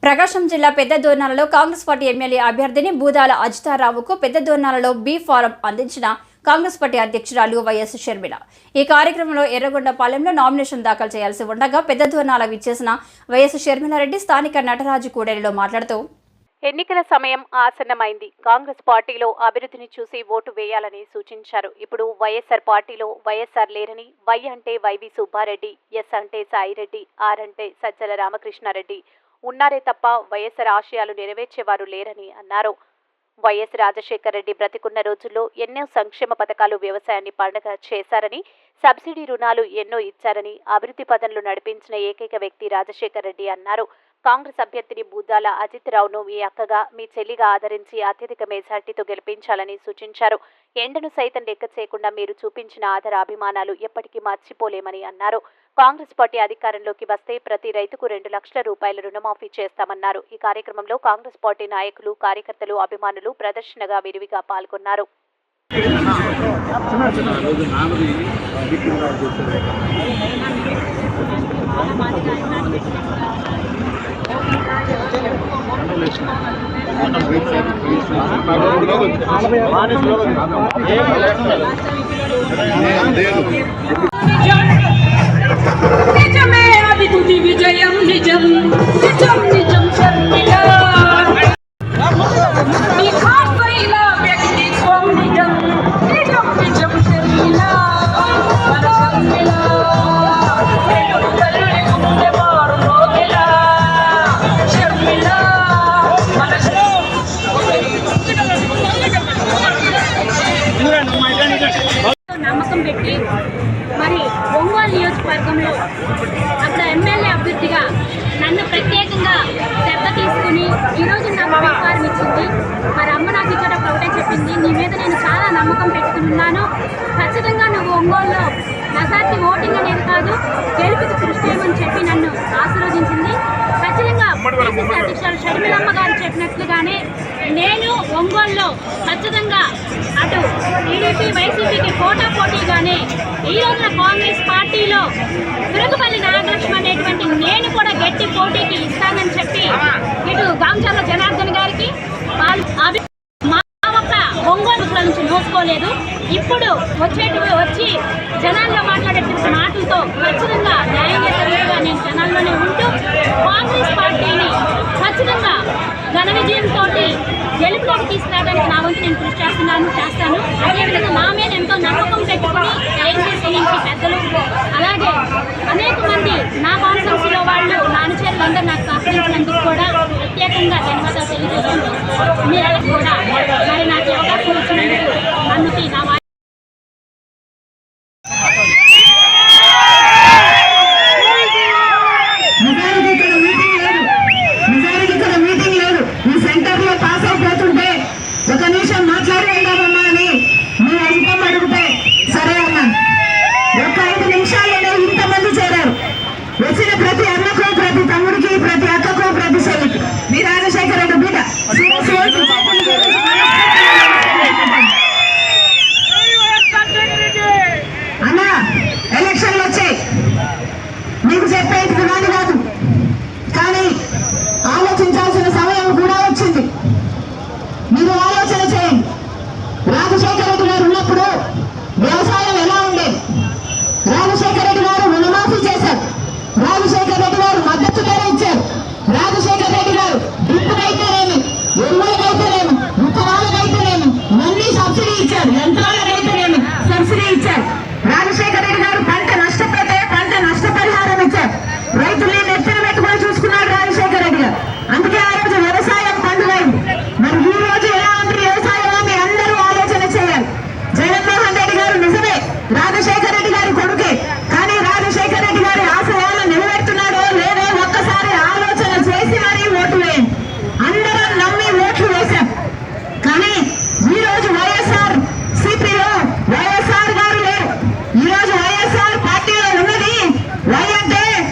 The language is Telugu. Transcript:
ప్రకాశం జిల్లా పెద్దదోర్నాలలో కాంగ్రెస్ పార్టీ ఎమ్మెల్యే అభ్యర్థిని బూదాల అజితారావుకు పెద్దదోర్నాలలో బి ఫారం అందించిన కాంగ్రెస్ పార్టీ అధ్యక్షురాలు వైఎస్ షర్మిల. ఈ కార్యక్రమంలో ఎర్రగొండపాలెంలో నామినేషన్ దాఖలు చేయాల్సి ఉండగా పెద్దదోర్నాల విచ్చేసిన వైఎస్ షర్మిలారెడ్డి స్థానిక నటరాజు కూడలిలో మాట్లాడుతూ, ఎన్నికల సమయం ఆసన్నమైంది. కాంగ్రెస్ పార్టీలో అభివృద్ధిని చూసి ఓటు వేయాలని సూచించారు. ఇప్పుడు వైఎస్ఆర్ పార్టీలో వైఎస్ఆర్ లేరని, వై అంటే వైవి సుబ్బారెడ్డి, ఎస్ అంటే సాయిరెడ్డి, ఆర్ అంటే సజ్జల రామకృష్ణారెడ్డి ఉన్నారే తప్ప వైఎస్ఆర్ ఆశయాలు నెరవేర్చేవారు లేరని అన్నారు. వైఎస్ రాజశేఖర రెడ్డి బ్రతికున్న రోజుల్లో ఎన్నో సంక్షేమ పథకాలు వ్యవసాయాన్ని పండగ చేశారని, సబ్సిడీ రుణాలు ఎన్నో ఇచ్చారని, అభివృద్ధి పదంలో నడిపించిన ఏకైక వ్యక్తి రాజశేఖర రెడ్డి అన్నారు. కాంగ్రెస్ అభ్యర్థిని బూదాల అజితరావును మీ అక్కగా, మీ చెల్లిగా ఆదరించి అత్యధిక మెజార్టీతో గెలిపించాలని సూచించారు. ఎండను సైతం లెక్క చేయకుండా మీరు చూపించిన ఆదర అభిమానాలు ఎప్పటికీ మర్చిపోలేమని అన్నారు. కాంగ్రెస్ పార్టీ అధికారంలోకి వస్తే ప్రతి రైతుకు 2 లక్షల రూపాయల రుణమాఫీ చేస్తామన్నారు. ఈ కార్యక్రమంలో కాంగ్రెస్ పార్టీ నాయకులు, కార్యకర్తలు, అభిమానులు ప్రదర్శనగా విరివిగా పాల్గొన్నారు. నిజమే అభివృద్ధి విజయం, నిజం నిజం నిజం షర్మిల మీ ఖాసైన వ్యక్తిత్వం, నిజం నిజం నిజం షర్మిల మన షర్మిల తల్లి గుండె మారు మోగిల షర్మిల మన నమ్మకం పెట్టి మరి ఒంగోలు నియోజకవర్గంలో అక్కడ ఎమ్మెల్యే అభ్యర్థిగా నన్ను ప్రత్యేకంగా శ్రద్ధ తీసుకుని ఈరోజు నాకు అధికారం ఇచ్చింది. మరి అమ్మ నాకు ఇక్కడ ఒకటే చెప్పింది, నీ మీద నేను చాలా నమ్మకం పెట్టుకున్నాను, ఖచ్చితంగా నువ్వు ఒంగోలులో మెజార్టీ ఓటింగ్ అనేది కాదు గెలుపుకి కృషి చేయమని చెప్పి నన్ను ఆశీర్వదించింది. ఖచ్చితంగా అధ్యక్షురాలు షర్మిలమ్మ గారు చెప్పినట్లుగానే నేను ఒంగోలులో ఖచ్చితంగా అటు టీడీపీ వైసీపీకి పోటాపోటీగానే ఈ రోజున కాంగ్రెస్ పార్టీలో తిరుగుపల్లి నాగలక్ష్మి అనేటువంటి నేను కూడా గట్టి పోటీకి ఇస్తానని చెప్పి ఇటు గాంచర్ల జనార్దన్ గారికి మా ఒక్క ఒంగోలు నుంచి నోసుకోలేదు. ఇప్పుడు వచ్చి జనాల్లో మాట్లాడేటువంటి మాటలతో ఖచ్చితంగా న్యాయం చేసేట్టుగా నేను జనాల్లోనే ఉంటూ కాంగ్రెస్ పార్టీని ఖచ్చితంగా ఘన విజయంతో గెలుపులోకి తీసుకురావడానికి నా వంతు నేను కృషి చేస్తాను. అదేవిధంగా నా మీద ఎంతో నమ్మకం పెట్టుకుని దయచేసి నుంచి పెద్దలు, అలాగే అనేక మంది నా కాన్ఫరెన్స్లో వాళ్ళు నా అనుచరులందరూ నాకు సహకరించినందుకు కూడా ప్రత్యేకంగా ధన్యవాదాలు తెలియజేస్తుంది. మీరందరూ కూడా మరి నాకు అవకాశం ఇచ్చినందుకు అందుకు నా వచ్చిన ప్రతి అన్నకు, ప్రతి తమ్ముడికి, ప్రతి అక్కకు, ప్రతి చెల్లికి మీ రాజశేఖర రెడ్డి బిడ్డ అన్న ఎలక్షన్లు వచ్చాయి, మీకు చెప్పేది